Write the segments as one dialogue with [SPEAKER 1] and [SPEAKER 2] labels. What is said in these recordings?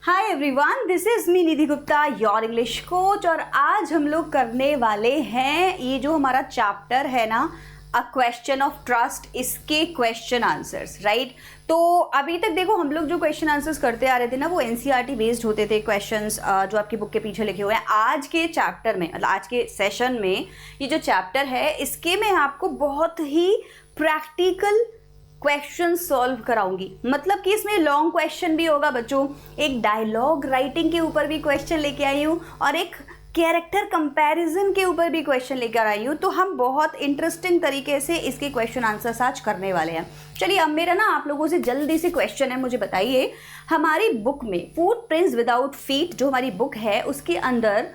[SPEAKER 1] Hi everyone, this is me Nidhi Gupta, your English coach. और आज हम लोग करने वाले हैं ये जो हमारा चैप्टर है ना, अ क्वेश्चन ऑफ ट्रस्ट, इसके क्वेश्चन आंसर्स, राइट। तो अभी तक देखो हम लोग जो क्वेश्चन आंसर्स करते आ रहे थे ना, वो एनसीईआरटी बेस्ड होते थे क्वेश्चंस, जो आपकी बुक के पीछे लिखे हुए हैं। आज के चैप्टर में, मतलब आज के सेशन में, ये जो चैप्टर है इसके मैं आपको बहुत ही प्रैक्टिकल क्वेश्चन सॉल्व कराऊंगी। मतलब कि इसमें लॉन्ग क्वेश्चन भी होगा बच्चों, एक डायलॉग राइटिंग के ऊपर भी क्वेश्चन लेके आई हूँ और एक कैरेक्टर कंपैरिजन के ऊपर भी क्वेश्चन लेकर आई हूँ। तो हम बहुत इंटरेस्टिंग तरीके से इसके क्वेश्चन आंसर्स आज करने वाले हैं। चलिए, अब मेरा ना आप लोगों से जल्दी से क्वेश्चन है, मुझे बताइए हमारी बुक में फुटप्रिंट्स विदाउट फीट जो हमारी बुक है उसके अंदर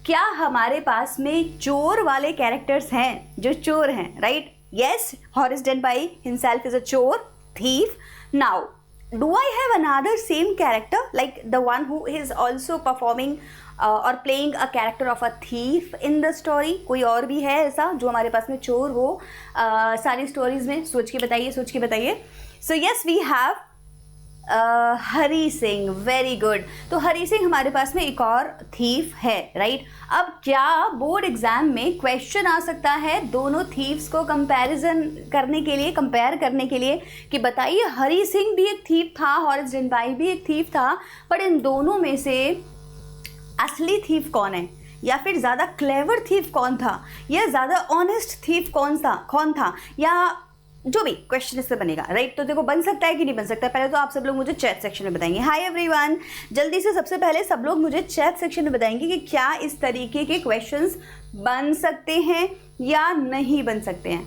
[SPEAKER 1] क्या हमारे पास में चोर वाले कैरेक्टर्स हैं, जो चोर हैं, right? Yes, Horace Denby himself is a chore, thief. Now, do I have another same character, like the one who is also performing or playing a character of a thief in the story? कोई और भी है ऐसा जो हमारे पास में चोर हो सारी स्टोरीज में? सोच के बताइए। So yes, we have Hari Singh, very good. तो हरी सिंह हमारे पास में एक और थीफ है, राइट। अब क्या बोर्ड एग्जाम में क्वेश्चन आ सकता है दोनों थीफ्स को कंपैरिजन करने के लिए, कंपेयर करने के लिए, कि बताइए हरी सिंह भी एक थीफ था, हॉरेस डेनबाई भी एक थीफ था, पर इन दोनों में से असली थीफ कौन है, या फिर ज़्यादा क्लेवर थीफ कौन था, या ज़्यादा ऑनेस्ट थीफ कौन था, या जो भी क्वेश्चन इससे बनेगा, राइट। तो देखो, बन सकता है कि नहीं बन सकता है, पहले तो आप सब लोग मुझे चैट सेक्शन में बताएंगे। हाय एवरीवन, जल्दी से सबसे पहले सब लोग मुझे चैट सेक्शन में बताएंगे कि क्या इस तरीके के क्वेश्चंस बन सकते हैं या नहीं बन सकते हैं।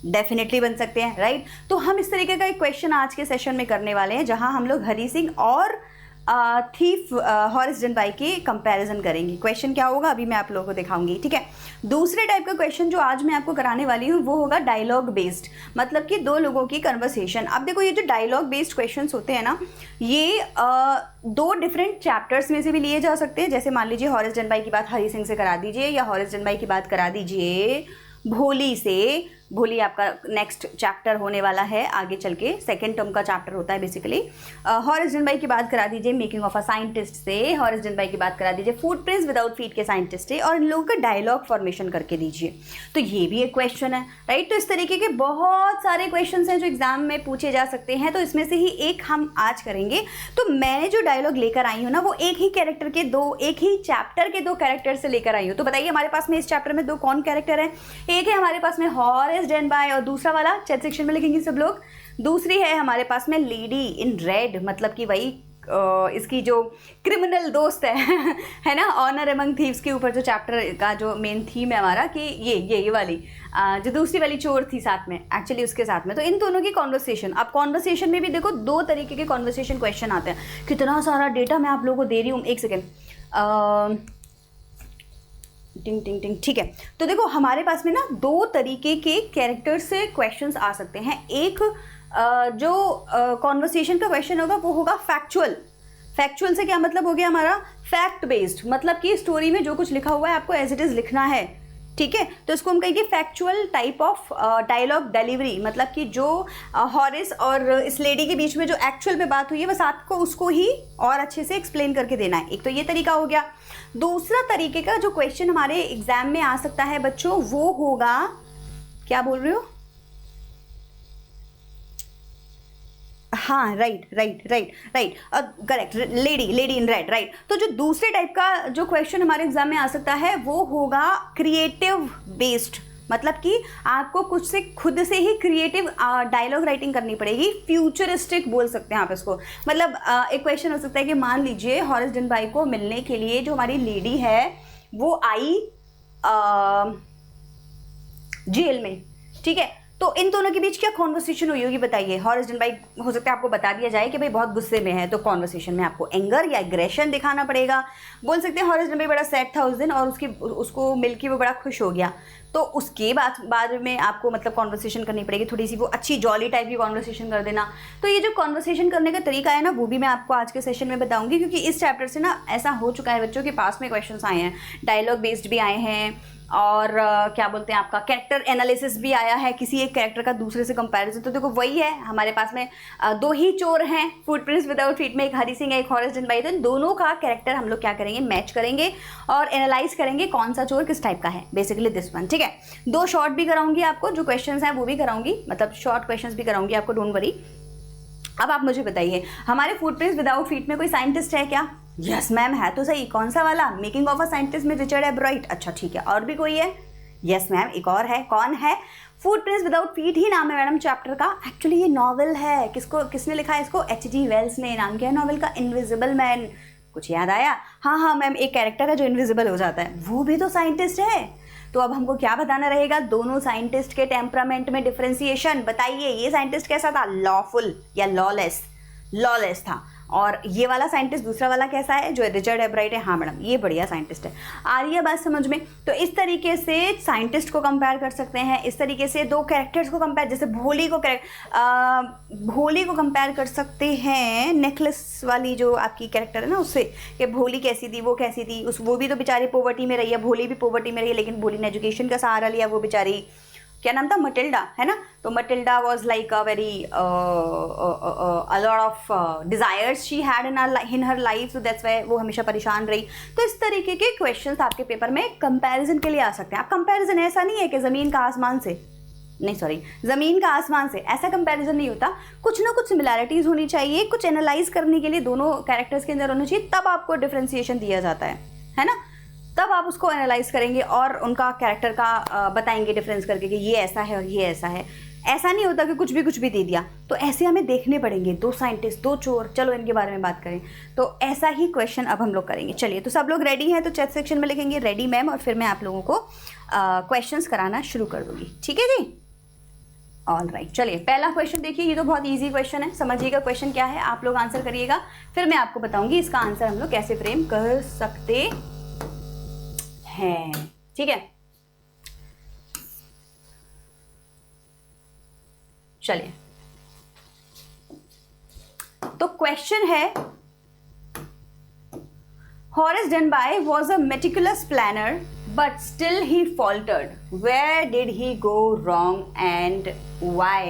[SPEAKER 1] डेफिनेटली बन सकते हैं, राइट। तो हम इस तरीके का एक क्वेश्चन आज के सेशन में करने वाले हैं, जहां हम लोग हरी सिंह और थीफ हॉरेस डेनबाई के कंपैरिजन करेंगे। क्वेश्चन क्या होगा अभी मैं आप लोगों को दिखाऊंगी, ठीक है। दूसरे टाइप का क्वेश्चन जो आज मैं आपको कराने वाली हूँ वो होगा डायलॉग बेस्ड, मतलब कि दो लोगों की कन्वर्सेशन। अब देखो, ये जो डायलॉग बेस्ड क्वेश्चंस होते हैं ना, ये दो डिफरेंट चैप्टर्स में से भी लिए जा सकते हैं। जैसे मान लीजिए हॉरेस डेनबाई की बात हरी सिंह से करा दीजिए, या हॉरेस डेनबाई की बात करा दीजिए भोली से। भोली आपका नेक्स्ट चैप्टर होने वाला है आगे चल के, सेकेंड टर्म का चैप्टर होता है बेसिकली। हॉरेस डेनबाई की बात करा दीजिए मेकिंग ऑफ अ साइंटिस्ट से, हॉरेस डेनबाई की बात करा दीजिए फुटप्रिंट्स विदाउट फीट के साइंटिस्ट से, और इन लोगों का डायलॉग फॉर्मेशन करके दीजिए। तो ये भी एक क्वेश्चन है, राइट। तो इस तरीके के बहुत सारे क्वेश्चन हैं जो एग्जाम में पूछे जा सकते हैं। तो इसमें से ही एक हम आज करेंगे। तो मैंने जो डायलॉग लेकर आई हूँ ना, वो एक ही कैरेक्टर के एक ही चैप्टर के दो कैरेक्टर से लेकर आई हूँ। तो बताइए हमारे पास में इस चैप्टर में दो कौन कैरेक्टर है? एक है हमारे पास में हॉरेस डेनबाई, और दूसरा वाला चैट सेक्शन में लिखेंगे सब लोग। दूसरी है हमारे पास में लेडी इन रेड, मतलब कि वही इसकी जो क्रिमिनल दोस्त है ना, ऑनर अमंग थीव्स के ऊपर जो चैप्टर का जो मेन थीम है हमारा, कि ये वाली जो दूसरी वाली चोर थी साथ में, एक्चुअली उसके साथ में। तो इन दोनों की कॉन्वर्सेशन, अब कॉन्वर्सेशन में भी देखो दो तरीके के कॉन्वर्सेशन क्वेश्चन आते हैं। कितना सारा डेटा मैं आप लोगों को दे रही हूँ, एक सेकेंड, टिंग टिंग टिंग, ठीक है। तो देखो हमारे पास में ना दो तरीके के कैरेक्टर से क्वेश्चंस आ सकते हैं। एक जो कॉन्वर्सेशन का क्वेश्चन होगा वो होगा फैक्चुअल से क्या मतलब हो गया हमारा? फैक्ट बेस्ड, मतलब कि स्टोरी में जो कुछ लिखा हुआ है आपको एज इट इज लिखना है, ठीक है। तो इसको हम कहेंगे factual type of dialogue delivery, मतलब कि जो हॉरेस और इस लेडी के बीच में जो एक्चुअल में बात हुई है, बस आपको उसको ही और अच्छे से एक्सप्लेन करके देना है। एक तो ये तरीका हो गया। दूसरा तरीके का जो क्वेश्चन हमारे एग्जाम में आ सकता है बच्चों, वो होगा, क्या बोल रहे हो? हाँ, right, correct, lady in red, right. तो जो दूसरे टाइप का जो क्वेश्चन हमारे एग्जाम में आ सकता है वो होगा क्रिएटिव बेस्ड, मतलब कि आपको कुछ से खुद से ही क्रिएटिव डायलॉग राइटिंग करनी पड़ेगी। फ्यूचरिस्टिक बोल सकते हैं आप इसको। मतलब एक क्वेश्चन हो सकता है कि मान लीजिए हॉरेस डेनबाई को मिलने के लिए जो हमारी लेडी है वो आई जेल में, ठीक है। तो इन दोनों के बीच क्या कॉन्वर्सेशन हुई होगी बताइए? हॉरेस डेनबाई, हो सकता है आपको बता दिया जाए कि भाई बहुत गुस्से में है, तो कॉन्वर्सेशन में आपको एंगर या एग्रेशन दिखाना पड़ेगा। बोल सकते हैं हॉरेस डेनबाई बड़ा सैड था उस दिन और उसको मिलके वो बड़ा खुश हो गया। तो उसके बाद में आपको मतलब कॉन्वर्सेशन करनी पड़ेगी, थोड़ी सी वो अच्छी जॉली टाइप की कॉन्वर्सेशन कर देना। तो ये जो कॉन्वर्सेशन करने का तरीका है ना, वो भी मैं आपको आज के सेशन में बताऊंगी, क्योंकि इस चैप्टर से ना ऐसा हो चुका है बच्चों के पास में क्वेश्चंस आए हैं, डायलॉग बेस्ड भी आए हैं, और क्या बोलते हैं आपका कैरेक्टर एनालिसिस भी आया है, किसी एक कैरेक्टर का दूसरे से कंपैरिजन। तो देखो वही है, हमारे पास में दो ही चोर हैं फुटप्रिंट्स विदाउट फीट में, एक हरी सिंह है, एक हॉरेस डेन बाई। तो दोनों का कैरेक्टर हम लोग क्या करेंगे, मैच करेंगे और एनालाइज करेंगे कौन सा चोर किस टाइप का है, बेसिकली दिस वन। ठीक है, 2 शॉर्ट भी कराऊंगी आपको, जो क्वेश्चन हैं वो भी कराऊंगी, मतलब शॉर्ट क्वेश्चन भी कराऊंगी आपको, डोंट वरी। अब आप मुझे बताइए, हमारे फुटप्रिंट्स विदाउट फीट में कोई साइंटिस्ट है क्या? यस मैम, है तो सही। कौन सा वाला? मेकिंग ऑफ अ साइंटिस्ट में रिचर्ड एब्राइट। अच्छा ठीक है, और भी कोई है? यस मैम, एक और है। कौन है? फुटप्रिंट्स विदाउट फीट ही नाम है मैडम चैप्टर का। एक्चुअली ये नॉवल है, किसने लिखा है इसको? H.G. वेल्स ने। नाम क्या है नॉवल का? Invisible man. कुछ याद आया? हाँ मैम, एक कैरेक्टर है जो इनविजिबल हो जाता है, वो भी तो साइंटिस्ट है। तो अब हमको क्या बताना रहेगा? दोनों साइंटिस्ट के टेम्परामेंट में डिफरेंशिएशन बताइए। ये साइंटिस्ट कैसा था? लॉफुल या लॉलेस? लॉलेस था। और ये वाला साइंटिस्ट, दूसरा वाला कैसा है, जो रिचर्ड एब्राइट है? हाँ मैडम, ये बढ़िया साइंटिस्ट है। आ रही है बात समझ में? तो इस तरीके से साइंटिस्ट को कंपेयर कर सकते हैं, इस तरीके से 2 कैरेक्टर्स को कंपेयर, जैसे भोली को कंपेयर कर सकते हैं नेकलेस वाली जो आपकी कैरेक्टर है ना उससे, कि भोली कैसी थी, वो कैसी थी। वो भी तो बेचारी पोवर्टी में रही है, भोली भी पोवर्टी में रही है, लेकिन भोली ने एजुकेशन का सहारा लिया। वो बेचारी, क्या नाम था? मटिल्डा, है ना? तो Matilda was like a very a lot of desires she had in her life, so that's why वो हमेशा परेशान रही। तो इस तरीके के क्वेश्चंस आपके पेपर में कंपैरिजन के लिए आ सकते हैं। आप कंपैरिजन ऐसा नहीं है कि ज़मीन का आसमान से, नहीं सॉरी, ज़मीन का आसमान से, ऐसा कंपैरिजन नहीं होता। कुछ ना कुछ सिमिलैरिटीज़ होनी चाहिए, कुछ एनालाइज करने के लिए दोनों कैरेक्टर्स के अंदर होना चाहिए, तब आपको डिफ्रेंसिएशन दिया जाता है ना? तब आप उसको एनालाइज करेंगे और उनका कैरेक्टर का बताएंगे डिफरेंस करके कि ये ऐसा है और ये ऐसा है। ऐसा नहीं होता कि कुछ भी दे दिया। तो ऐसे हमें देखने पड़ेंगे, 2 साइंटिस्ट, 2 चोर, चलो इनके बारे में बात करें। तो ऐसा ही क्वेश्चन अब हम लोग करेंगे। चलिए, तो सब लोग रेडी हैं? तो चैट सेक्शन में लिखेंगे रेडी मैम, और फिर मैं आप लोगों को क्वेश्चंस कराना शुरू कर दूंगी। ठीक है जी? ऑल राइट, चलिए पहला क्वेश्चन देखिए। ये तो बहुत ईजी क्वेश्चन है, समझिएगा क्वेश्चन क्या है, आप लोग आंसर करिएगा, फिर मैं आपको बताऊंगी इसका आंसर हम लोग कैसे फ्रेम कर सकते हैं। ठीक है, चलिए। तो क्वेश्चन है, Horace Denby was a meticulous planner, but still he faltered. Where did he go wrong and why?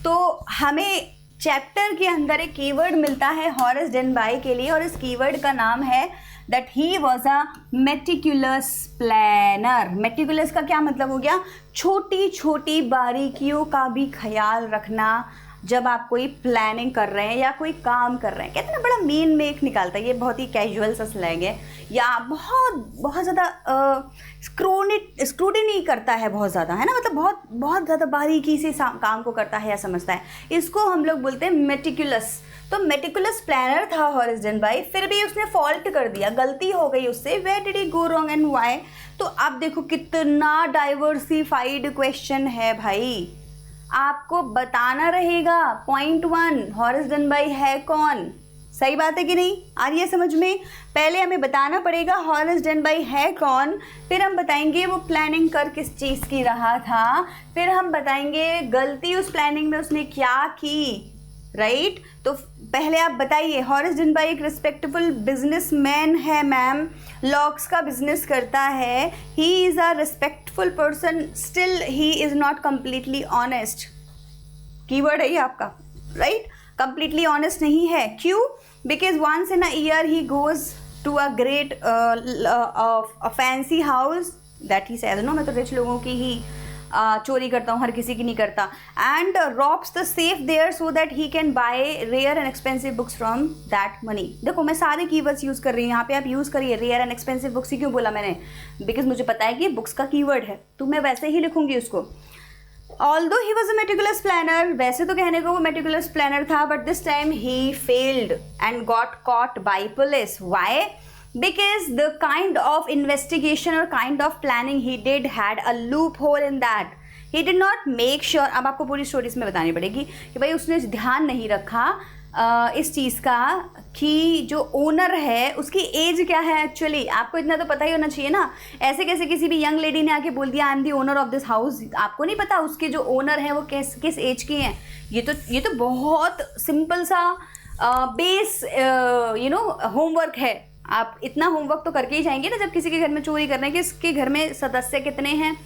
[SPEAKER 1] तो हमें चैप्टर के अंदर एक कीवर्ड मिलता है हॉरेस डेनबाई के लिए, और इस कीवर्ड का नाम है that he was a meticulous planner. Meticulous का क्या मतलब हो गया? छोटी छोटी बारीकियों का भी ख्याल रखना जब आप कोई प्लानिंग कर रहे हैं या कोई काम कर रहे हैं। कहते हैं ना, बड़ा मेन मेक निकालता है, ये बहुत ही कैजुअल सा स्लैंग है, या बहुत ज़्यादा स्क्रूटिनी करता है, बहुत ज़्यादा, है ना, मतलब बहुत ज़्यादा बारीकी से काम को करता है या समझता है, इसको हम लोग बोलते हैं मेटिकुलस। तो मेटिकुलस प्लानर था हॉरेस डेनबाई, फिर भी उसने फॉल्ट कर दिया, गलती हो गई उससे। Where did he go wrong and why? तो आप देखो कितना डाइवर्सिफाइड क्वेश्चन है भाई, आपको बताना रहेगा। पॉइंट 1, हॉरेस डेनबाई है कौन? सही बात है कि नहीं? आ रही है समझ में? पहले हमें बताना पड़ेगा हॉरेस डेनबाई है कौन, फिर हम बताएंगे वो प्लानिंग कर किस चीज़ की रहा था, फिर हम बताएंगे गलती उस प्लानिंग में उसने क्या की, राइट? तो पहले आप बताइए, हॉरेस डेनबाई एक रिस्पेक्टेबल बिजनेसमैन है मैम, लॉक्स का बिजनेस करता है, he is a respectful person, still he is not completely honest. Keyword है ये आपका, राइट? कम्प्लीटली ऑनेस्ट नहीं है। क्यों? Because once in a year he goes to a great fancy house that he says, no मैं तो rich लोगों की ही चोरी करता हूँ, हर किसी की नहीं करता, and robs the safe there so that he can buy rare and expensive books from that money. देखो मैं सारे कीवर्ड्स यूज़ कर रही हूँ यहाँ पे, आप यूज़ करिए। रेयर एंड एक्सपेंसिव बुक्स ही क्यों बोला मैंने? बिकॉज मुझे पता है कि बुक्स का कीवर्ड है, तो मैं वैसे ही लिखूंगी उसको। Although he was a meticulous planner, वैसे तो कहने को वो meticulous planner था, but this time he failed and got caught by police. Why? Because the kind of investigation or kind of planning he did had a loophole in that. He did not make sure, अब आपको पूरी story इसमें बतानी पड़ेगी कि भाई उसने ध्यान नहीं रखा इस चीज़ का कि जो ओनर है उसकी एज क्या है एक्चुअली। आपको इतना तो पता ही होना चाहिए ना। ऐसे कैसे किसी भी यंग लेडी ने आके बोल दिया I am the owner of this house, आपको नहीं पता उसके जो ओनर हैं वो किस एज के हैं। ये तो बहुत सिंपल सा बेस होमवर्क है। आप इतना होमवर्क तो करके ही जाएंगे ना जब किसी के घर में चोरी करना है कि इसके घर में सदस्य कितने हैं,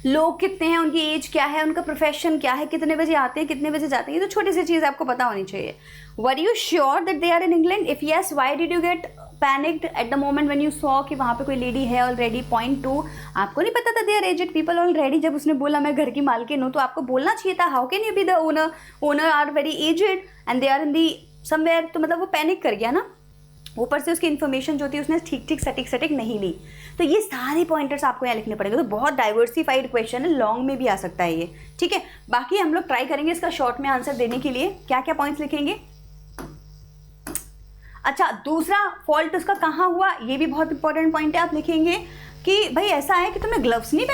[SPEAKER 1] लोग कितने हैं, उनकी एज क्या है, उनका प्रोफेशन क्या है, कितने बजे आते हैं, कितने बजे जाते हैं। ये तो छोटी सी चीज़ आपको पता होनी चाहिए। Were you sure that they are in England? If yes, why did you get panicked at the moment when you saw कि वहाँ पे कोई लेडी है ऑलरेडी? पॉइंट 2, आपको नहीं पता था they are aged people already. जब उसने बोला मैं घर की मालकिन हूँ तो आपको बोलना चाहिए था how can you be the owner are very aged and they are in the somewhere. तो मतलब वो पैनिक कर गया ना। ऊपर से उसकी इन्फॉर्मेशन जो थी उसने ठीक सटीक नहीं ली। तो ये सारे पॉइंटर्स आपको यहाँ लिखने पड़ेंगे। तो बहुत डाइवर्सिफाइड क्वेश्चन है, लॉन्ग में भी आ सकता है ये, ठीक है। बाकी हम लोग ट्राई करेंगे इसका शॉर्ट में आंसर देने के लिए। क्या क्या पॉइंट्स लिखेंगे? अच्छा, दूसरा फॉल्ट उसका कहाँ हुआ, ये भी बहुत इंपॉर्टेंट पॉइंट है। आप लिखेंगे कि भाई ऐसा है कि तुमने ग्लव्स नहीं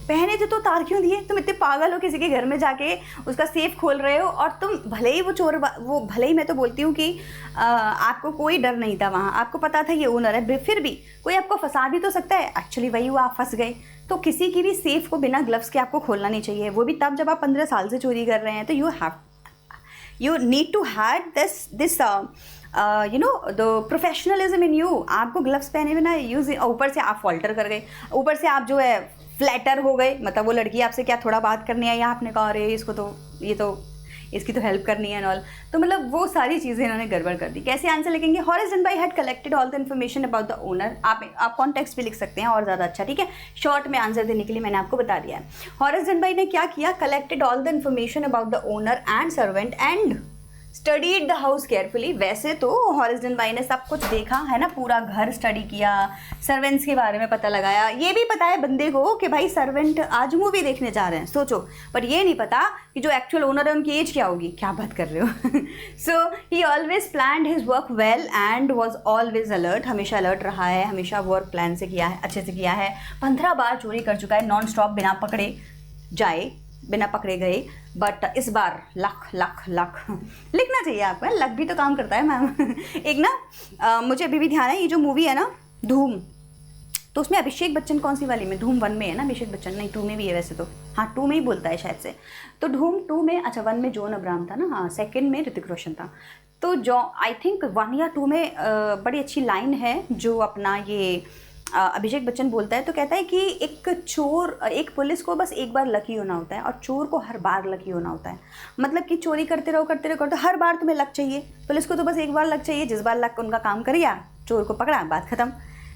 [SPEAKER 1] पहने थे तो तार क्यों दिए? तुम इतने पागल हो, किसी के घर में जाके उसका सेफ खोल रहे हो और तुम भले ही वो भले ही मैं तो बोलती हूँ कि आपको कोई डर नहीं था वहाँ, आपको पता था ये ओनर है, फिर भी कोई आपको फंसा भी तो सकता है। एक्चुअली वही हुआ, आप फंस गए। तो किसी की भी सेफ को बिना ग्लव्स के आपको खोलना नहीं चाहिए, वो भी तब जब आप 15 साल से चोरी कर रहे हैं। तो you need to have this the professionalism in you. आपको ग्लव्स पहने बिना यूज, ऊपर से आप फॉल्टर कर गए, ऊपर से आप जो है फ्लैटर हो गए। मतलब वो लड़की आपसे क्या थोड़ा बात करनी है या आपने कहा अरे इसकी तो हेल्प करनी है ऑल। तो मतलब वो सारी चीज़ें इन्होंने गड़बड़ कर दी। कैसे आंसर लिखेंगे? Horace Denby had collected all the information about the owner. आप कॉन्टेक्स्ट भी लिख सकते हैं और ज़्यादा अच्छा, ठीक है। शॉर्ट में आंसर देने के लिए मैंने आपको बता दिया है। हॉरेस डेनबाई ने क्या किया? Collected all the information about the owner and servant and studied the house carefully. वैसे तो हॉरेस डेनबाई ने सब कुछ देखा है ना, पूरा घर स्टडी किया, सर्वेंट्स के बारे में पता लगाया। ये भी पता है बंदे को कि भाई सर्वेंट आज मूवी देखने जा रहे हैं, सोचो। पर ये नहीं पता कि जो एक्चुअल ओनर है उनकी एज क्या होगी। क्या बात कर रहे हो? So he always planned his work well and was always alert. हमेशा अलर्ट रहा है, हमेशा वर्क प्लान से किया है, अच्छे से किया है। 15 बार चोरी कर चुका है नॉन स्टॉप, बिना पकड़े गए। बट इस बार लक लिखना चाहिए आपको, लक भी तो काम करता है मैम। एक ना मुझे अभी भी ध्यान है, ये जो मूवी है ना धूम, तो उसमें अभिषेक बच्चन कौन सी वाली में? धूम 1 में है ना अभिषेक बच्चन? नहीं 2 में भी है वैसे तो, हाँ 2 में ही बोलता है शायद से। तो धूम 2 में, अच्छा 1 में जॉन अब्राहम था ना, हाँ 2nd में ऋतिक रोशन था। तो जो आई थिंक 1 या 2 में बड़ी अच्छी लाइन है जो अपना ये अभिषेक बच्चन बोलता है। तो कहता है कि एक पुलिस को बस एक बार लकी होना होता है और चोर को हर बार लकी होना होता है। मतलब कि चोरी करते रहो हर बार तुम्हें लक चाहिए। पुलिस को तो बस एक बार लक चाहिए, जिस बार लक उनका काम कर गया, चोर को पकड़ा, बात खत्म।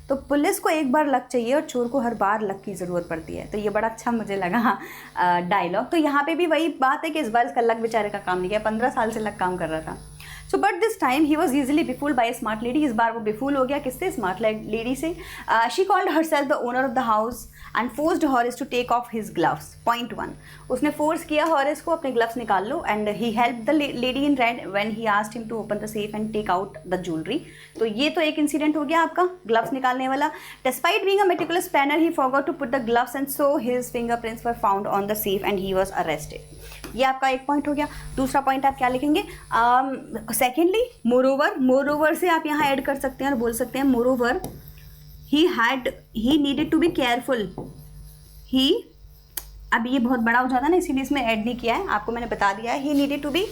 [SPEAKER 1] तो पुलिस को एक बार लक चाहिए और चोर को हर बार लक की ज़रूरत पड़ती है। तो ये बड़ा अच्छा मुझे लगा डायलॉग। तो यहाँ पे भी वही बात है कि इस बार इसका लक बेचारे का काम नहीं किया, 15 साल से लक काम कर रहा था। So but this time he was easily befooled by smart lady. इस बार वो बिफूल हो गया, किससे? स्मार्ट लेडी से। She called herself the owner of the house and forced Horace to take off his gloves. Point 1, उसने force किया Horace को अपने ग्लव्स निकाल लो। And he help the lady in red when he asked him to open the safe and take out the jewellery. तो ये तो एक इंसिडेंट हो गया आपका ग्लव्स निकालने वाला। Despite being a meticulous planner he forgot to put the gloves and so his fingerprints were found on the safe and he was arrested. ये आपका एक पॉइंट हो गया। दूसरा पॉइंट आप क्या लिखेंगे? सेकेंडली मोरोवर से आप यहाँ ऐड कर सकते हैं और बोल सकते हैं moreover he needed to be careful. अब ये बहुत बड़ा हो जाता ना, इसीलिए इसमें ऐड नहीं किया है, आपको मैंने बता दिया है। He needed to be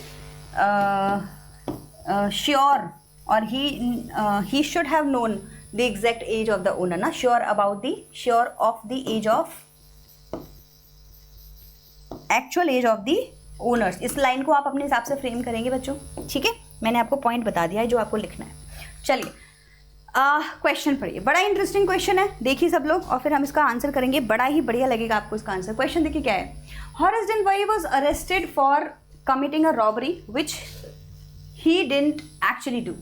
[SPEAKER 1] sure, और he should have known the exact age of the owner ना, sure of the age of actual age of the owners. इस लाइन को आप अपने हिसाब से फ्रेम करेंगे बच्चों, ठीक है। मैंने आपको पॉइंट बता दिया है जो आपको लिखना है। चलिए क्वेश्चन पढ़िए, बड़ा इंटरेस्टिंग क्वेश्चन है, देखिए सब लोग, और फिर हम इसका आंसर करेंगे। बड़ा ही बढ़िया लगेगा आपको इसका आंसर। क्वेश्चन देखिए क्या है। Horace Denby was arrested for committing a robbery which he didn't actually do.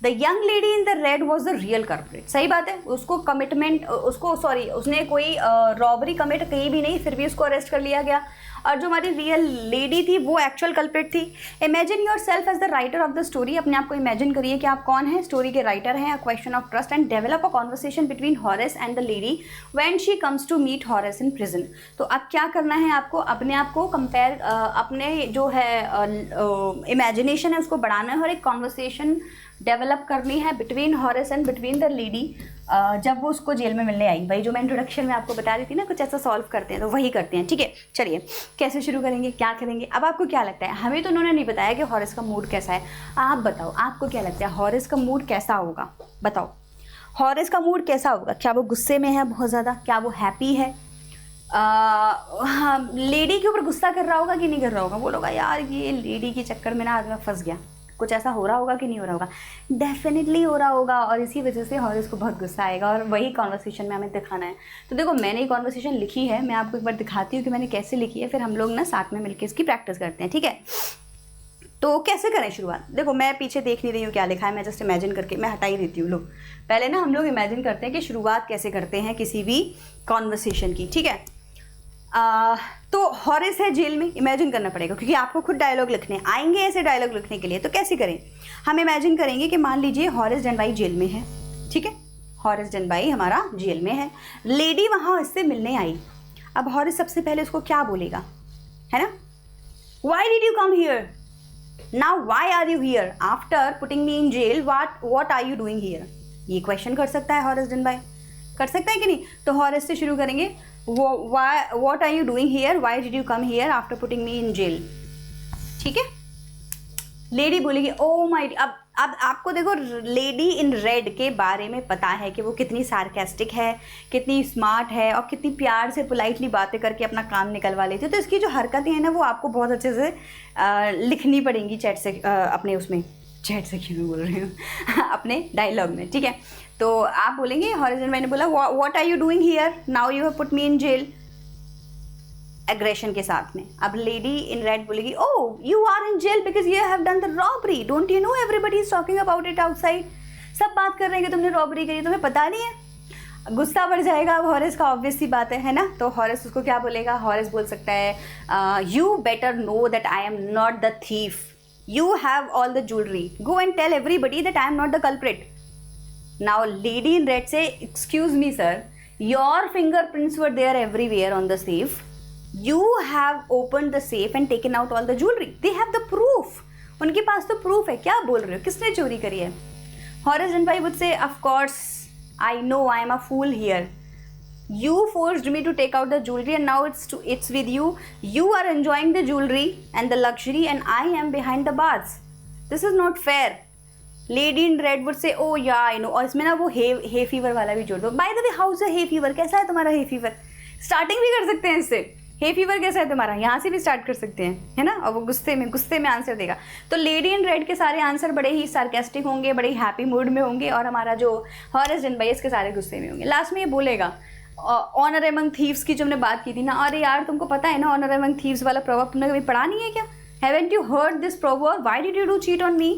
[SPEAKER 1] The young lady in the red was the real culprit. सही बात है, उसको कमिटमेंट उसने कोई रॉबरी कमिट की भी नहीं, फिर भी उसको अरेस्ट कर लिया गया। और जो हमारी रियल लेडी थी वो एक्चुअल कल्प्रिट थी। Imagine yourself as the writer of the story. अपने आप को इमेजिन करिए कि आप कौन हैं, स्टोरी के राइटर हैं। A question of trust and develop a conversation between Horace and the lady when she comes to meet Horace in prison. तो अब क्या करना है आपको, अपने आप को कंपेयर, अपने जो है इमेजिनेशन है उसको बढ़ाना है और एक कॉन्वर्सेशन डेवलप करनी है between Horace and between the lady. जब वो उसको जेल में मिलने आई, वही जो मैं इंट्रोडक्शन में आपको बता रही थी ना, कुछ ऐसा सॉल्व करते हैं तो वही करते हैं। ठीक है, चलिए कैसे शुरू करेंगे, क्या करेंगे। अब आपको क्या लगता है, हमें तो उन्होंने नहीं बताया कि हॉरेस का मूड कैसा है। आप बताओ, आपको क्या लगता है हॉरेस का मूड कैसा होगा, बताओ हॉरेस का मूड कैसा होगा। क्या वो गुस्से में है बहुत ज़्यादा, क्या वो हैप्पी है, हाँ लेडी के ऊपर गुस्सा कर रहा होगा कि नहीं कर रहा होगा, बोलोगा यार ये लेडी के चक्कर में ना आज मैं फंस गया। कुछ ऐसा हो रहा होगा कि नहीं हो रहा होगा, डेफिनेटली हो रहा होगा। और इसी वजह से हॉरेस को बहुत गुस्सा आएगा और वही कॉन्वर्सेशन में हमें दिखाना है। तो देखो मैंने ये कॉन्वर्सेशन लिखी है, मैं आपको एक बार दिखाती हूँ कि मैंने कैसे लिखी है, फिर हम लोग ना साथ में मिलकर इसकी प्रैक्टिस करते हैं। ठीक है, तो कैसे करें शुरुआत। देखो मैं पीछे देख नहीं रही हूँ क्या लिखा है, मैं जस्ट इमेजिन करके मैं हटा ही देती हूँ। लोग पहले ना हम लोग इमेजिन करते हैं कि शुरुआत कैसे करते हैं किसी भी कॉन्वर्सेशन की। ठीक है, तो हॉरेस है जेल में, इमेजिन करना पड़ेगा क्योंकि आपको खुद डायलॉग लिखने आएंगे ऐसे डायलॉग लिखने के लिए। तो कैसे करें, हम इमेजिन करेंगे कि मान लीजिए हॉरेस डनबाई जेल में है। ठीक है, हॉरेस डनबाई हमारा जेल में है, लेडी वहाँ इससे मिलने आई। अब हॉरेस सबसे पहले उसको क्या बोलेगा, है ना, why did you come here, now why are you here after putting me in jail, what are you doing here. ये क्वेश्चन कर सकता है हॉरेस डनबाई, कर सकता है कि नहीं। तो हॉरेस से शुरू करेंगे, what are you doing here, why did you come here after putting me in jail। ठीक है, लेडी बोलेगी ओ माय। अब आपको देखो लेडी इन रेड के बारे में पता है कि वो कितनी सार्केस्टिक है, कितनी स्मार्ट है और कितनी प्यार से पोलाइटली बातें करके अपना काम निकलवा लेती है। तो इसकी जो हरकतें हैं ना वो आपको बहुत अच्छे से लिखनी पड़ेंगी चैट से, अपने उसमें चैट से क्यों बोल रही हूँ अपने डायलॉग में। ठीक है, तो आप बोलेंगे हॉरेस मैंने बोला what are you doing here, now you have put me in jail, aggression के साथ में। अब लेडी इन रेड बोलेगी oh you are in jail because you have done the robbery, don't you know everybody is talking about it outside. सब बात कर रहे हैं कि तुमने रॉबरी करी, तुम्हें पता नहीं है। गुस्सा बढ़ जाएगा अब हॉरेस का, ऑब्वियस सी बात है ना। तो हॉरेस उसको क्या बोलेगा, हॉरेस बोल सकता है you better know that I am not the thief, you have all the jewelry, go and tell everybody that I am not the culprit। Now lady in red say excuse me sir, your fingerprints were there everywhere on the safe, you have opened the safe and taken out all the jewelry, they have the proof। उनके पास तो proof है, क्या बोल रहे हो, किसने चोरी करी है। Horace Denby would say of course I know I am a fool here, you forced me to take out the jewelry and now it's with you, you are enjoying the jewelry and the luxury and I am behind the bars, this is not fair। lady in red would say oh yeah I know। और इसमें ना वो hay fever वाला भी जोड़ दो। by the way how is the hay fever, कैसा है तुम्हारा hay fever, स्टार्टिंग भी कर सकते हैं इससे, हे फीवर कैसा है तुम्हारा, यहाँ से भी स्टार्ट कर सकते हैं, है ना। और वो गुस्से में आंसर देगा। तो लेडी इन रेड के सारे आंसर बड़े ही सार्केस्टिक होंगे, बड़े ही हैप्पी मूड में होंगे और हमारा जो हॉरेस डनबाई इसके सारे गुस्से में होंगे। लास्ट में ये बोलेगा ऑनर एमंग थीव्स की जो हमने बात की थी ना, अरे यार तुमको पता है ना ऑनर एमंग थीव्स वाला प्रोवर्ब तुमने कभी पढ़ा नहीं है क्या, haven't you heard this proverb, why did you do cheat on me.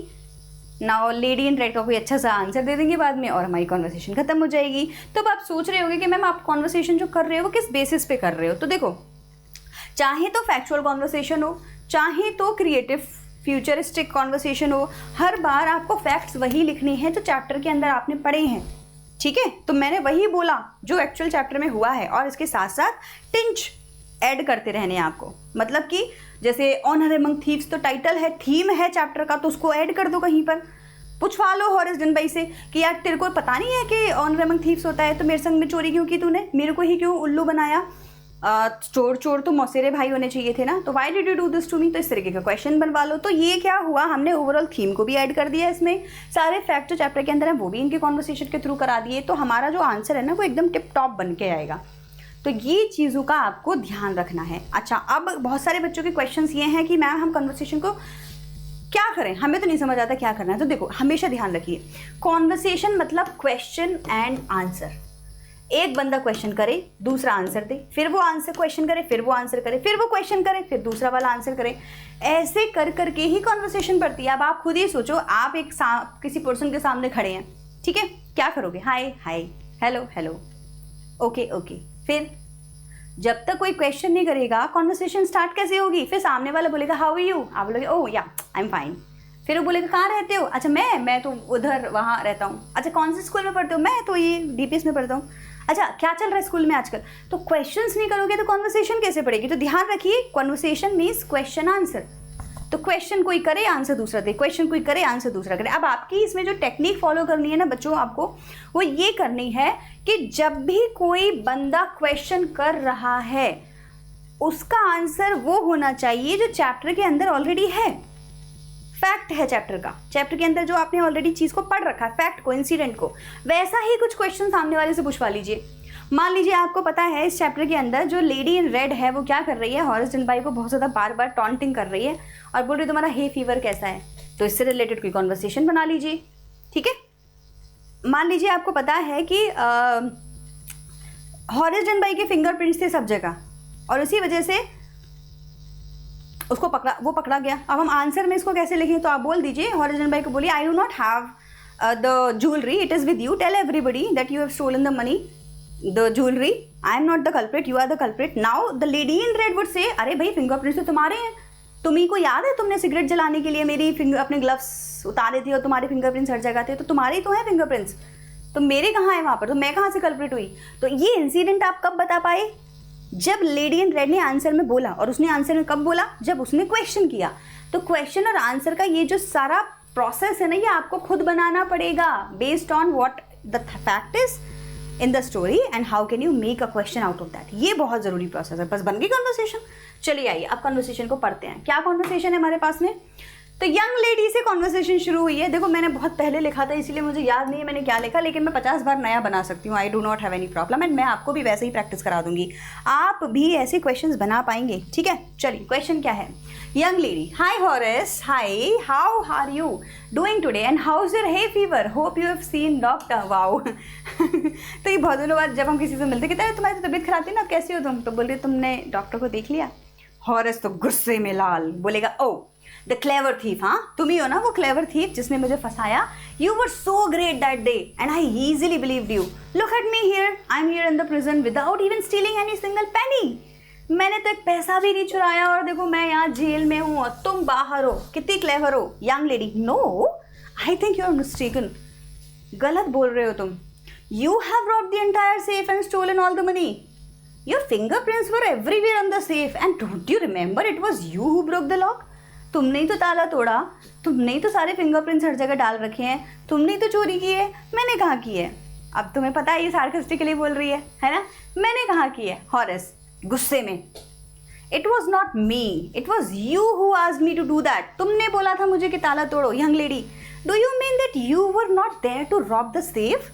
[SPEAKER 1] Now lady in red का कोई अच्छा सा आंसर दे देंगे बाद में और हमारी कॉन्वर्सेशन खत्म हो जाएगी। तो अब आप सोच रहे होंगे कि मैम आप कॉन्वर्सेशन जो कर रहे हो वो किस बेसिस पे कर रहे हो। तो देखो चाहे तो फैक्चुअल कॉन्वर्सेशन हो, चाहे तो क्रिएटिव फ्यूचरिस्टिक कॉन्वर्सेशन हो, हर बार आपको फैक्ट्स वही लिखने हैं जो चैप्टर के अंदर आपने पढ़े हैं। ठीक है, तो मैंने वही बोला जो एक्चुअल चैप्टर में हुआ है और इसके साथ साथ टिंच ऐड करते रहने हैं आपको। मतलब कि जैसे ऑनर एमंग थीव्स तो टाइटल है, थीम है चैप्टर का, तो उसको ऐड कर दो कहीं पर। पूछवा लो हॉरेस डनबाई से कि यार तेरे को पता नहीं है कि ऑनर एमंग थीव्स होता है, तो मेरे संग में चोरी क्यों की तूने, मेरे को ही क्यों उल्लू बनाया, चोर तो मौसेरे भाई होने चाहिए थे ना, तो why did you do this to me. तो इस तरीके का क्वेश्चन बनवा लो। तो ये क्या हुआ, हमने ओवरऑल थीम को भी ऐड कर दिया, इसमें सारे फैक्ट जो चैप्टर के अंदर है वो भी इनके कॉन्वर्सेशन के थ्रू करा दिए। तो हमारा जो आंसर है ना वो एकदम टिप टॉप बन के आएगा। तो ये चीज़ों का आपको ध्यान रखना है। अच्छा, अब बहुत सारे बच्चों के क्वेश्चंस ये हैं कि मैम हम कन्वर्सेशन को क्या करें, हमें तो नहीं समझ आता क्या करना है। तो देखो हमेशा ध्यान रखिए, कॉन्वर्सेशन मतलब क्वेश्चन एंड आंसर। एक बंदा क्वेश्चन करे, दूसरा आंसर दे, फिर वो आंसर क्वेश्चन करे, फिर वो आंसर करे, फिर वो क्वेश्चन करे, फिर दूसरा वाला आंसर करे। ऐसे कर करके ही कॉन्वर्सेशन बढ़ती है। अब आप खुद ही सोचो, आप किसी पर्सन के सामने खड़े हैं, ठीक है, क्या करोगे? हाय हाय, हेलो हेलो, ओके ओके। फिर जब तक कोई क्वेश्चन नहीं करेगा कॉन्वर्सेशन स्टार्ट कैसे होगी? फिर सामने वाला बोलेगा हाउ आर यू, आप बोलोगे ओह या आई एम फाइन। फिर वो बोलेगा कहाँ रहते हो? अच्छा मैं तो उधर वहाँ रहता हूँ। अच्छा कौन से स्कूल में पढ़ते हो? मैं तो ये DPS में पढ़ता हूँ। अच्छा क्या चल रहा है स्कूल में आजकल? तो क्वेश्चंस नहीं करोगे तो कॉन्वर्सेशन कैसे पड़ेगी? तो ध्यान रखिए, कॉन्वर्सेशन मीन्स क्वेश्चन आंसर। तो क्वेश्चन कोई करे, आंसर दूसरा दे, क्वेश्चन कोई करे, आंसर दूसरा करे। अब आपकी इसमें जो टेक्निक फॉलो करनी है ना बच्चों, आपको वो ये करनी है कि जब भी कोई बंदा क्वेश्चन कर रहा है उसका आंसर वो होना चाहिए जो चैप्टर के अंदर ऑलरेडी है, फैक्ट है चैप्टर का, चैप्टर के अंदर जो आपने ऑलरेडी चीज़ को पढ़ रखा है, फैक्ट को, इंसिडेंट को, वैसा ही कुछ क्वेश्चन सामने वाले से पूछवा लीजिए। मान लीजिए आपको पता है इस चैप्टर के अंदर जो लेडी इन रेड है वो क्या कर रही है, हॉरेस जलबाई को बहुत ज़्यादा बार बार टॉन्टिंग कर रही है और बोल रही तुम्हारा हे फीवर कैसा है, तो इससे रिलेटेड कोई कॉन्वर्सेशन बना लीजिए, ठीक है। मान लीजिए आपको पता है कि हॉरेस जलबाई के फिंगरप्रिंट्स थे सब जगह और उसी वजह से उसको पकड़ा गया। अब हम आंसर में इसको कैसे लिखें? तो आप बोल दीजिए, हॉरेस जलबाई को बोलिए, I do not have the jewellery, it is with you, tell everybody that you have stolen the money, the jewellery, I am not the culprit, you are the culprit. Now the lady in red would say, अरे भाई fingerprints तो तुम्हारे हैं, तुम्ही को याद है तुमने सिगरेट जलाने के लिए मेरी अपने ग्लव्स उतारे थे और तुम्हारे फिंगरप्रिंट्स हर जगह थे, तो तुम्हारे ही तो हैं फिंगरप्रिंट्स, तो मेरे कहाँ है वहाँ पर, तो मैं कहाँ से कल्प्रिट हुई? तो ये इंसिडेंट आप कब बता पाए? जब लेडी इन रेड ने आंसर में बोला, और उसने आंसर में कब बोला? जब उसने क्वेश्चन किया। तो क्वेश्चन और आंसर का ये जो सारा प्रोसेस है ना, ये आपको खुद बनाना पड़ेगा based on what the fact is in the story and how can you make a question out of that. ये बहुत ज़रूरी प्रोसेस है। बस बन गई कॉन्वर्सेशन। चलिए आइए अब कॉन्वर्सेशन को पढ़ते हैं। क्या कॉन्वर्सेशन है हमारे पास में? तो यंग लेडी से कॉन्वर्सेशन शुरू हुई है। देखो मैंने बहुत पहले लिखा था इसीलिए मुझे याद नहीं है मैंने क्या लिखा, लेकिन मैं 50 बार नया बना सकती हूँ। आई do not have any problem and मैं आपको भी वैसे ही प्रैक्टिस करा दूंगी, आप भी ऐसे क्वेश्चंस बना पाएंगे, ठीक है। चलिए क्वेश्चन क्या है? Young lady, hi Horace, hi, how are you doing today and how is your hay fever, hope you have seen doctor, wow. तो ये बहुत दिनों बाद जब हम किसी से मिलते कहते हैं तुम्हारी तबीयत खराब थी ना, कैसी हो तुम? तो बोल रही तुमने डॉक्टर को देख लिया? हॉरेस तो गुस्से में लाल, बोलेगा ओ द क्लेवर थीफ, हाँ तुम ही हो ना वो क्लेवर थीफ जिसने मुझे फंसाया। You were so great that day and I easily believed you. Look at me here, I am here in the prison without even stealing any single penny. मैंने तो एक पैसा भी नहीं चुराया और देखो मैं यहाँ जेल में हूँ और तुम बाहर हो, कितनी क्लेवर हो। Young lady, no I think you are mistaken, गलत बोल रहे हो तुम। You have robbed the entire safe and stolen all the money. Your fingerprints were everywhere on the safe and don't you remember it was you who broke the lock? तुमने ही तो ताला तोड़ा, तुमने ही तो सारे फिंगरप्रिंट्स हर जगह डाल रखे हैं, तुमने ही तो चोरी की है, मैंने कहाँ की है? अब तुम्हें पता है ये सार्कास्टिकली बोल रही है ना? मैंने कहाँ की है? हॉरेस गुस्से में, it was not me, it was you who asked me to do that. तुमने बोला था मुझे कि ताला तोड़ो। Young lady, do you mean that you were not there to rob the safe?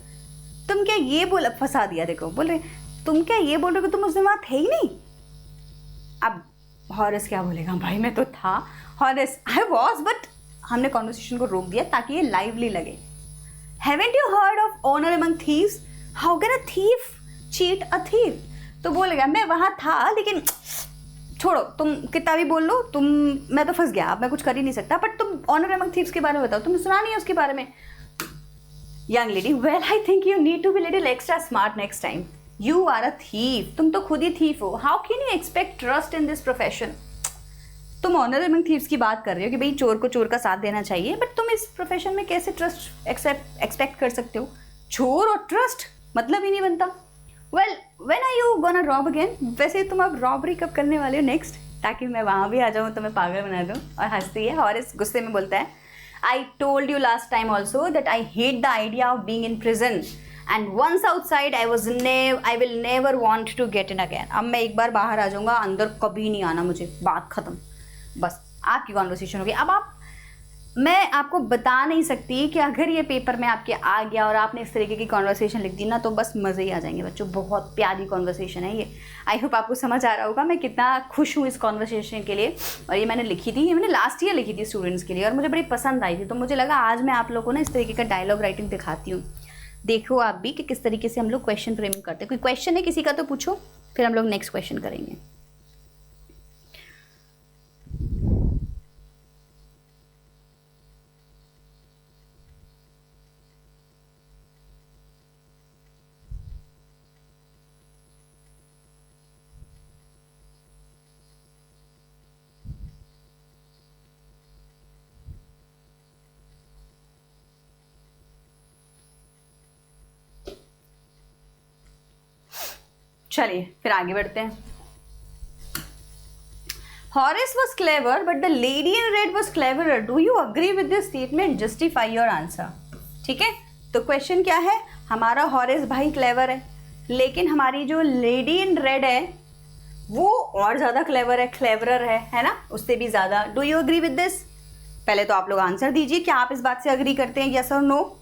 [SPEAKER 1] तुम क्या ये बोल, फंसा दिया। देखो बोल रहे तुम क्या ये बोल रहे हो कि तुम उस दिन वहाँ थे ही नहीं? अब हॉरेस क्या बोलेगा? भाई मैं तो था। हॉरेस, आई वॉज, बट हमने कॉन्वर्सेशन को रोक दिया ताकि ये लाइवली लगे। Haven't you heard of honour among thieves? How can a thief cheat a thief? तो बोलेगा मैं वहाँ था लेकिन छोड़ो, तुम कितना भी बोल लो, मैं तो फंस गया, अब मैं कुछ कर ही नहीं सकता। बट तुम ऑनर अमंग थीव्स के बारे में बताओ, तुमने सुना नहीं है उसके बारे में? Young lady, well I think you need to be little extra smart next time. You are a thief, तुम तो खुद ही थीफ हो। How can you expect trust in this profession? तुम ऑनर अमंग थीव्स की बात कर रहे हो कि भाई चोर को चोर का साथ देना चाहिए, बट तुम इस प्रोफेशन में कैसे ट्रस्ट एक्सपेक्ट कर सकते हो? चोर और ट्रस्ट मतलब ही नहीं बनता। Well when are you gonna rob again? वैसे तुम अब रॉबरी कब करने वाले हो नेक्स्ट, ताकि मैं वहाँ भी आ जाऊँ तो मैं पागल बना दूँ। और हंसती है हॉरेस, गुस्से में बोलता है, I told you last time also that I hate the idea of being in prison and once outside I will never want to get in again. अब मैं एक बार बाहर आ जाऊँगा, अंदर कभी नहीं आना मुझे, बात ख़त्म। बस आपकी कॉन्वर्सेशन होगी। अब मैं आपको बता नहीं सकती कि अगर ये पेपर में आपके आ गया और आपने इस तरीके की कॉन्वर्सेशन लिख दी ना तो बस मज़े ही आ जाएंगे बच्चों। बहुत प्यारी कॉन्वर्सेशन है ये। आई होप आपको समझ आ रहा होगा मैं कितना खुश हूँ इस कॉन्वर्सेशन के लिए। और ये मैंने लिखी थी, ये मैंने लास्ट ईयर लिखी थी स्टूडेंट्स के लिए और मुझे बड़ी पसंद आई थी, तो मुझे लगा आज मैं आप लोगों को ना इस तरीके का डायलॉग राइटिंग दिखाती हूँ। देखो आप भी कि किस तरीके से हम लोग क्वेश्चन फ्रेमिंग करते हैं। कोई क्वेश्चन है किसी का तो पूछो, फिर हम लोग नेक्स्ट क्वेश्चन करेंगे। चलिए फिर आगे बढ़ते हैं। Horace was clever, but the lady in red was cleverer. Do you agree with this statement? Justify your answer. ठीक है, तो क्वेश्चन क्या है, हमारा हॉरेस भाई क्लेवर है, लेकिन हमारी जो लेडी इन रेड है वो और ज्यादा क्लेवर है, क्लेवरर है ना, उससे भी ज्यादा। Do you agree with this? पहले तो आप लोग आंसर दीजिए, क्या आप इस बात से अग्री करते हैं, यस और नो?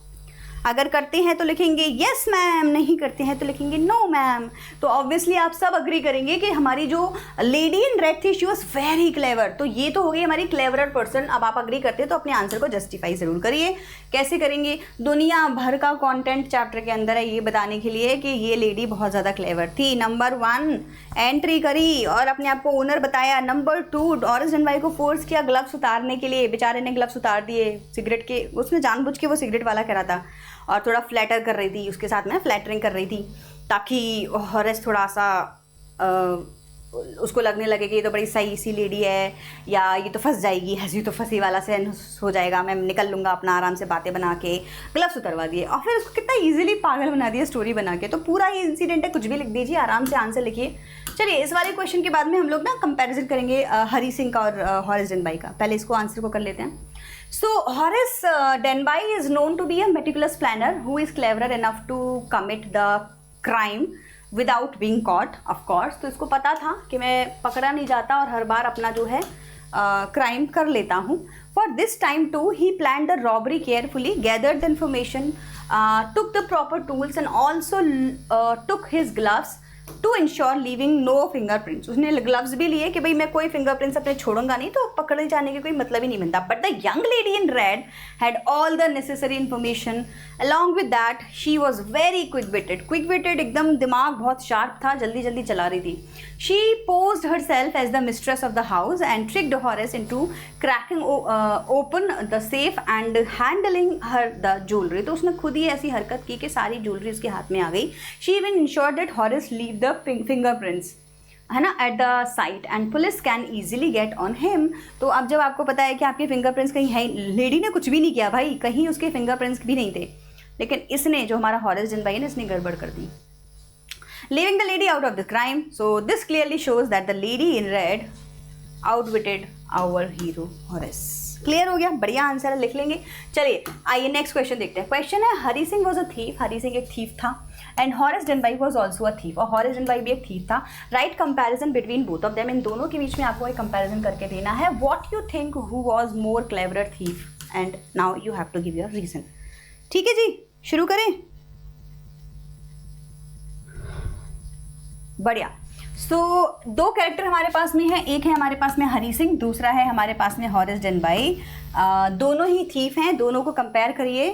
[SPEAKER 1] अगर करते हैं तो लिखेंगे यस मैम, नहीं करते हैं तो लिखेंगे नो मैम। तो ऑब्वियसली आप सब अग्री करेंगे कि हमारी जो लेडी इन रेड थी शी वॉज वेरी क्लेवर, तो ये तो हो गई हमारी क्लेवरर पर्सन। अब आप अग्री करते हैं तो अपने आंसर को जस्टिफाई जरूर करिए। कैसे करेंगे? दुनिया भर का कंटेंट चैप्टर के अंदर है ये बताने के लिए कि ये लेडी बहुत ज़्यादा क्लेवर थी। नंबर 1 एंट्री करी और अपने आप को ओनर बताया। नंबर 2 डॉरिस डेनबाई को फोर्स किया ग्लव्स उतारने के लिए, बेचारे ने ग्लव्स उतार दिए सिगरेट के, उसने जानबूझ के वो सिगरेट वाला कह रहा था और थोड़ा फ्लैटर कर रही थी, उसके साथ में फ्लैटरिंग कर रही थी ताकि हॉरेस थोड़ा सा उसको लगने लगे कि ये तो बड़ी सही सी लेडी है, या ये तो फंस जाएगी, हंसी तो फंसी वाला से हो जाएगा, मैं निकल लूँगा अपना आराम से बातें बना के। ग्लव्स उतरवा दिए और फिर उसको कितना इजीली पागल बना दिया स्टोरी बना के। तो पूरा ही इंसिडेंट है, कुछ भी लिख दीजिए, आराम से आंसर लिखिए। चलिए इस वाले क्वेश्चन के बाद में हम लोग ना कंपेरिजन करेंगे हरी सिंह का और हॉरेस डेनबाई का। पहले इसको आंसर को कर लेते हैं। So Horace Denby is known to be a meticulous planner who is clever enough to commit the crime without being caught, of course। तो इसको पता था कि मैं पकड़ा नहीं जाता और हर बार अपना जो है क्राइम कर लेता हूँ। For this time too, he planned the robbery carefully, gathered the information, took the proper tools and also took his gloves to ensure leaving no fingerprints. उसने ग्लव्स भी लिए कि भाई मैं कोई फिंगरप्रिंट्स अपने छोड़ूंगा नहीं, तो पकड़े जाने के कोई मतलब ही नहीं बनता। But the young lady in red had all the necessary information. Along with that she was very quick witted, एकदम दिमाग बहुत शार्प था, जल्दी जल्दी चला रही थी। She posed herself as the mistress of the house and tricked Horace into cracking open the safe and handling her the jewellery. तो उसने खुद ही ऐसी हरकत की कि सारी ज्वेलरी उसके हाथ में आ गई। She even insured that Horace leave the fingerprints, है ना, at the site and police can easily get on him. तो अब जब आपको पता है कि आपके फिंगरप्रिंट्स कहीं है, लेडी ने कुछ भी नहीं किया भाई, कहीं उसके फिंगरप्रिंट्स भी नहीं थे, लेकिन इसने जो हमारा हॉरेस डेनबाई ने इसने गड़बड़ कर दी। Leaving the lady out of the crime, so this clearly shows that the lady in red outwitted our hero Horace। Clear हो गया, बढ़िया आंसर है, लिख लेंगे। चलिए आइए नेक्स्ट क्वेश्चन देखते हैं। क्वेश्चन है Hari Singh was a thief, Hari Singh एक थीफ था, and Horace Denby was also a thief, और हॉरेस डेनबाई भी एक थीफ था। Right comparison between both of them, इन दोनों के बीच में आपको एक कंपैरिजन करके देना है। What you think who was more clever thief, and now you have to give your reason. ठीक है जी, शुरू करें। बढ़िया। सो दो कैरेक्टर हमारे पास में है, एक है हमारे पास में हरी सिंह, दूसरा है हमारे पास में हॉरेस डेनबाई। दोनों ही थीफ हैं, दोनों को कंपेयर करिए,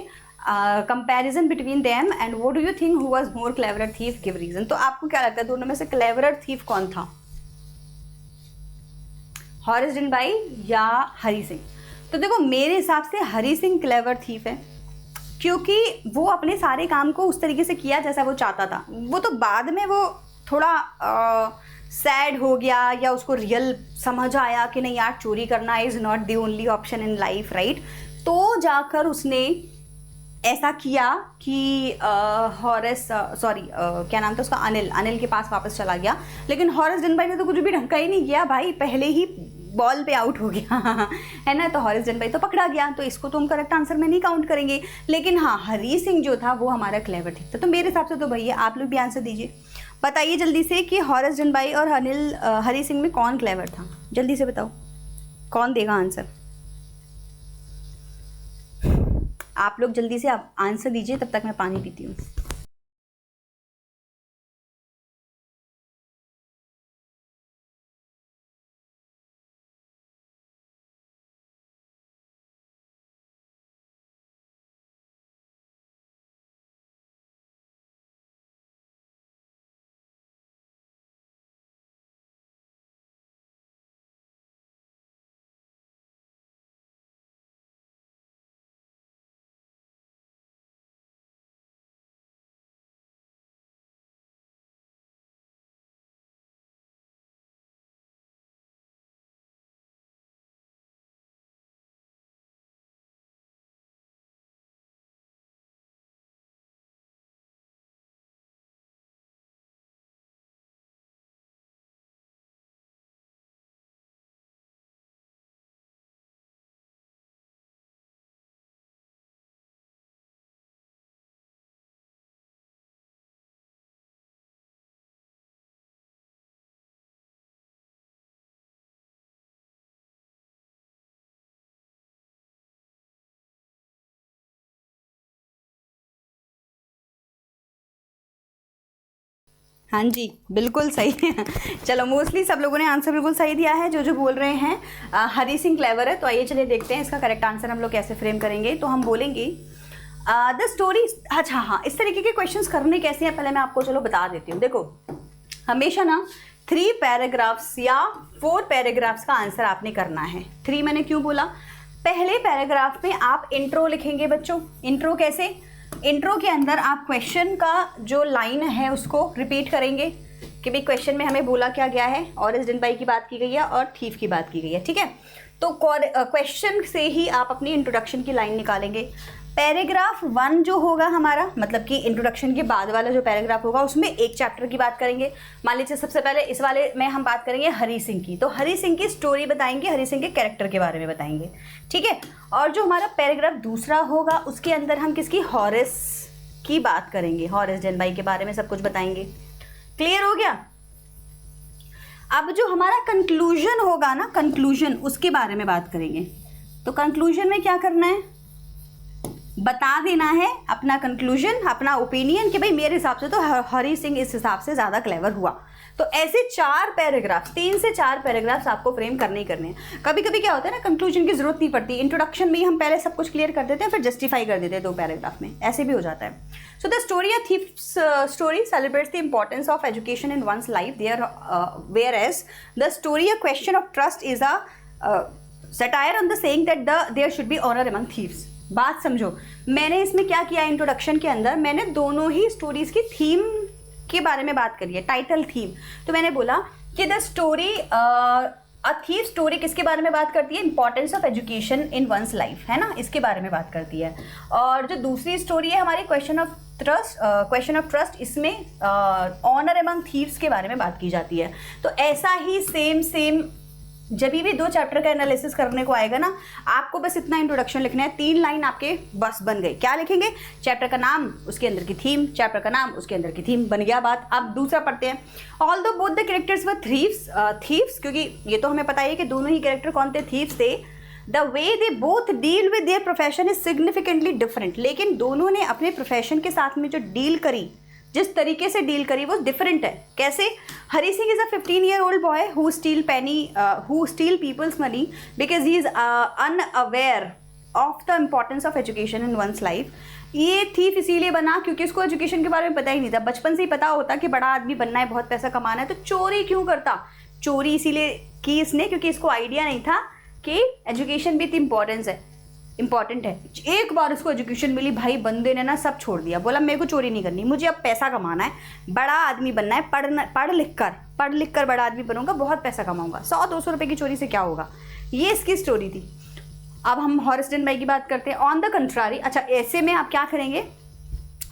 [SPEAKER 1] comparison between them, and what do you think who was more cleverer thief, give reason. तो आपको क्या लगता है दोनों में से क्लेवरर थीफ कौन था, हॉरेस डेनबाई या हरी सिंह? तो देखो मेरे हिसाब से हरी सिंह क्लेवर थीफ है, क्योंकि वो अपने सारे काम को उस तरीके से किया जैसा वो चाहता था। वो तो बाद में वो थोड़ा सैड हो गया या उसको रियल समझ आया कि नहीं यार चोरी करना is not the only option in life, right. तो जाकर उसने ऐसा किया कि हॉरेस क्या नाम था उसका, अनिल के पास वापस चला गया। लेकिन हॉरेस डेनबाई ने तो कुछ भी ढंग का ही नहीं किया भाई, पहले ही बॉल पे आउट हो गया है ना। तो हॉरेस डेनबाई तो पकड़ा गया, तो इसको तो हम करेक्ट आंसर में नहीं काउंट करेंगे। लेकिन हाँ हरी सिंह जो था वो हमारा क्लेवर था। तो मेरे हिसाब से तो भैया आप लोग भी आंसर दीजिए, बताइए जल्दी से कि हॉरेस डेनबाई और हरी सिंह में कौन क्लेवर था, जल्दी से बताओ कौन देगा आंसर। आप लोग जल्दी से आप आंसर दीजिए, तब तक मैं पानी पीती हूँ। हाँ जी, बिल्कुल सही। चलो, मोस्टली सब लोगों ने आंसर बिल्कुल सही दिया है जो जो बोल रहे हैं। हरी सिंह क्लेवर है, तो आइए चलिए देखते हैं इसका करेक्ट आंसर हम लोग कैसे फ्रेम करेंगे। तो हम बोलेंगे द स्टोरी। अच्छा हाँ, इस तरीके के क्वेश्चंस करने कैसे हैं पहले मैं आपको चलो बता देती हूँ। देखो, हमेशा ना 3 पैराग्राफ्स या 4 पैराग्राफ्स का आंसर आपने करना है। 3 मैंने क्यों बोला? पहले पैराग्राफ में आप इंट्रो लिखेंगे बच्चों। इंट्रो कैसे? इंट्रो के अंदर आप क्वेश्चन का जो लाइन है उसको रिपीट करेंगे कि भाई क्वेश्चन में हमें बोला क्या गया है, ऑरेंज डेन बाई की बात की गई है और थीफ की बात की गई है, ठीक है। तो क्वेश्चन से ही आप अपनी इंट्रोडक्शन की लाइन निकालेंगे। पैराग्राफ 1 जो होगा हमारा, मतलब कि इंट्रोडक्शन के बाद वाला जो पैराग्राफ होगा उसमें एक चैप्टर की बात करेंगे। मान लीजिए सबसे पहले इस वाले में हम बात करेंगे हरी सिंह की, तो हरी सिंह की स्टोरी बताएंगे, हरी सिंह के कैरेक्टर के बारे में बताएंगे, ठीक है। और जो हमारा पैराग्राफ दूसरा होगा उसके अंदर हम किसकी, हॉरेस की बात करेंगे, हॉरेस डेन बाई के बारे में सब कुछ बताएंगे। क्लियर हो गया? अब जो हमारा कंक्लूजन होगा ना, कंक्लूजन, उसके बारे में बात करेंगे। तो कंक्लूजन में क्या करना है, बता देना है अपना कंक्लूजन, अपना ओपिनियन कि भाई मेरे हिसाब से तो हरी सिंह इस हिसाब से ज़्यादा क्लेवर हुआ। तो ऐसे 4 पैराग्राफ, 3 से 4 पैराग्राफ्स आपको फ्रेम करने ही करने हैं। कभी कभी क्या होता है ना, कंक्लूजन की जरूरत नहीं पड़ती, इंट्रोडक्शन में ही हम पहले सब कुछ क्लियर कर देते हैं, फिर जस्टिफाई कर देते हैं 2 पैराग्राफ में, ऐसे भी हो जाता है। So the story of thiefs story celebrates the importance of education in one's life there, whereas the story a question of trust is a satire on the saying that there should be honour among thieves. बात समझो, मैंने इसमें क्या किया, introduction के अंदर मैंने दोनों ही स्टोरीज की थीम के बारे में बात करी है, टाइटल थीम। तो मैंने बोला कि the story a thief story किसके बारे में बात करती है, importance of education in one's life, है ना, इसके बारे में बात करती है। और जो दूसरी स्टोरी है हमारी क्वेश्चन ऑफ ट्रस्ट, इसमें ऑनर अमंग थीव्स के बारे में बात की जाती है। तो ऐसा ही सेम जब भी 2 चैप्टर का एनालिसिस करने को आएगा ना, आपको बस इतना इंट्रोडक्शन लिखना है, 3 लाइन आपके बस बन गई। क्या लिखेंगे, चैप्टर का नाम, उसके अंदर की थीम, चैप्टर का नाम, उसके अंदर की थीम, बन गया बात। अब दूसरा पढ़ते हैं। Although both the characters were thieves, क्योंकि ये तो हमें पता है कि दोनों ही कैरेक्टर कौन थे, थीव्स थे। The way they both deal with their profession is significantly different, लेकिन दोनों ने अपने प्रोफेशन के साथ में जो डील करी, जिस तरीके से डील करी वो डिफरेंट है। कैसे? Hari Singh is a 15-year-old boy who steal people's money because he is unaware of the importance of education in one's life. ये थीफ इसीलिए बना क्योंकि उसको एजुकेशन के बारे में पता ही नहीं था। बचपन से ही पता होता कि बड़ा आदमी बनना है, बहुत पैसा कमाना है, तो चोरी क्यों करता? चोरी इसीलिए की इसने क्योंकि इसको आइडिया नहीं था कि एजुकेशन विथ इंपॉर्टेंट है। एक बार उसको एजुकेशन मिली, भाई बंदे ने ना सब छोड़ दिया, बोला मेरे को चोरी नहीं करनी, मुझे अब पैसा कमाना है, बड़ा आदमी बनना है, पढ़ लिख कर बड़ा आदमी बनूंगा, बहुत पैसा कमाऊंगा। 100-200 रुपए की चोरी से क्या होगा? ये इसकी स्टोरी थी। अब हम हॉरेस डेन बाई की बात करते हैं। ऑन द कंट्रारी, अच्छा ऐसे में आप क्या करेंगे,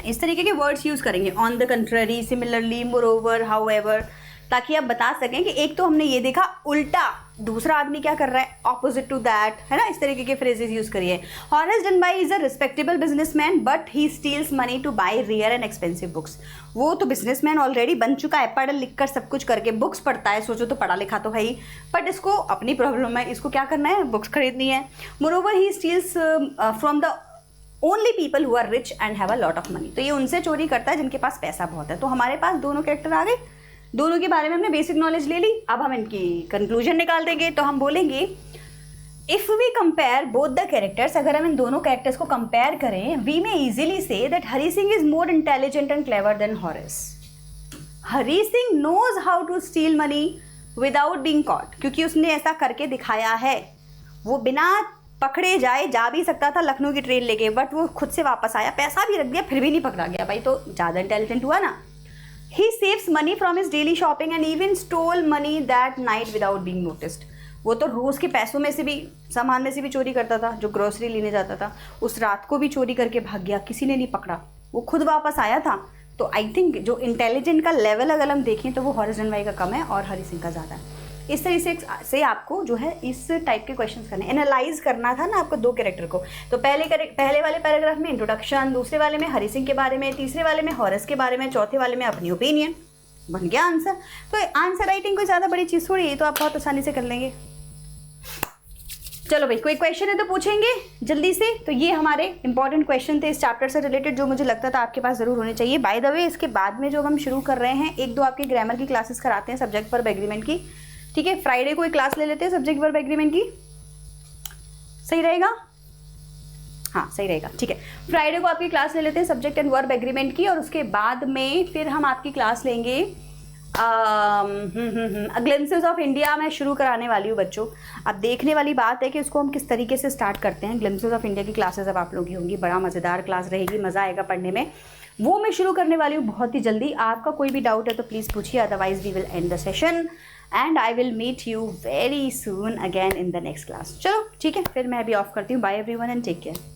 [SPEAKER 1] इस तरीके के वर्ड्स यूज करेंगे, on the contrary, similarly, moreover, however, ताकि आप बता सकें कि एक तो हमने ये देखा उल्टा, दूसरा आदमी क्या कर रहा है, ऑपोजिट टू दैट, है ना। इस तरीके के फ्रेजेस यूज करिए। Horace Danby is a respectable businessman but he steals money to buy rare and expensive books. वो तो बिजनेसमैन ऑलरेडी बन चुका है, पढ़ लिख कर सब कुछ करके बुक्स पढ़ता है, सोचो तो पढ़ा लिखा तो है ही, बट इसको अपनी प्रॉब्लम है, इसको क्या करना है, बुक्स खरीदनी है। Moreover he steals from the only people who are rich and have a lot of money. तो ये उनसे चोरी करता है जिनके पास पैसा बहुत है। तो हमारे पास दोनों कैरेक्टर आ गए, दोनों के बारे में हमने बेसिक नॉलेज ले ली। अब हम इनकी कंक्लूजन निकाल देंगे। तो हम बोलेंगे if we compare both the characters, अगर हम इन दोनों कैरेक्टर्स को कंपेयर करें, we may easily see that Hari Singh is more intelligent and clever than Horace. Hari Singh knows how to steal money without being caught, क्योंकि उसने ऐसा करके दिखाया है। वो बिना पकड़े जा भी सकता था लखनऊ की ट्रेन लेके, बट वो खुद से वापस आया, पैसा भी रख दिया, फिर भी नहीं पकड़ा गया। भाई तो ज़्यादा इंटेलिजेंट हुआ ना। He saves money from his daily shopping and even stole money that night without being noticed. वो तो रोज़ के पैसों में से भी, सामान में से भी चोरी करता था, जो ग्रोसरी लेने जाता था, उस रात को भी चोरी करके भाग गया, किसी ने नहीं पकड़ा, वो खुद वापस आया था। तो आई थिंक जो इंटेलिजेंट का लेवल अगर हम देखें तो वो हॉरेस डेन बाई का कम है और हरी सिंह का ज़्यादा है। इस तरीके से आपको जो है इस टाइप के क्वेश्चंस करने, एनालाइज करना था ना आपको 2 कैरेक्टर को। तो पहले वाले पैराग्राफ में इंट्रोडक्शन, दूसरे वाले में हरी सिंह के बारे में, तीसरे वाले में हॉरेस के बारे में, चौथे वाले में अपनी ओपिनियन, बन गया आंसर। तो आंसर राइटिंग कोई ज़्यादा बड़ी चीज़ थोड़ी है, तो आप बहुत आसानी से कर लेंगे। चलो भाई, कोई क्वेश्चन है तो पूछेंगे जल्दी से। तो ये हमारे इंपॉर्टेंट क्वेश्चन थे इस चैप्टर से रिलेटेड, जो मुझे लगता था आपके पास ज़रूर होने चाहिए। बाय द वे, इसके बाद में जो हम शुरू कर रहे हैं, 1-2 आपके ग्रामर की क्लासेस कराते हैं, सब्जेक्ट वर्ब एग्रीमेंट की। ठीक है, फ्राइडे को एक क्लास ले लेते हैं सब्जेक्ट वर्ब एग्रीमेंट की, सही रहेगा? हाँ सही रहेगा, ठीक है। फ्राइडे को आपकी क्लास ले लेते हैं सब्जेक्ट एंड वर्ब एग्रीमेंट की, और उसके बाद में फिर हम आपकी क्लास लेंगे ग्लिम्पसेस ऑफ इंडिया मैं शुरू कराने वाली हूँ बच्चों। अब देखने वाली बात है कि उसको हम किस तरीके से स्टार्ट करते हैं। ग्लिम्पसेस ऑफ इंडिया की क्लासेस अब आप लोगों की होंगी, बड़ा मज़ेदार क्लास रहेगी, मज़ा आएगा पढ़ने में। वो मैं शुरू करने वाली हूँ बहुत ही जल्दी। आपका कोई भी डाउट है तो प्लीज़ पूछिए, otherwise we will end the session and I will meet you very soon again in the next class. चलो ठीक है, फिर मैं अभी ऑफ करती हूँ। Bye everyone and take care.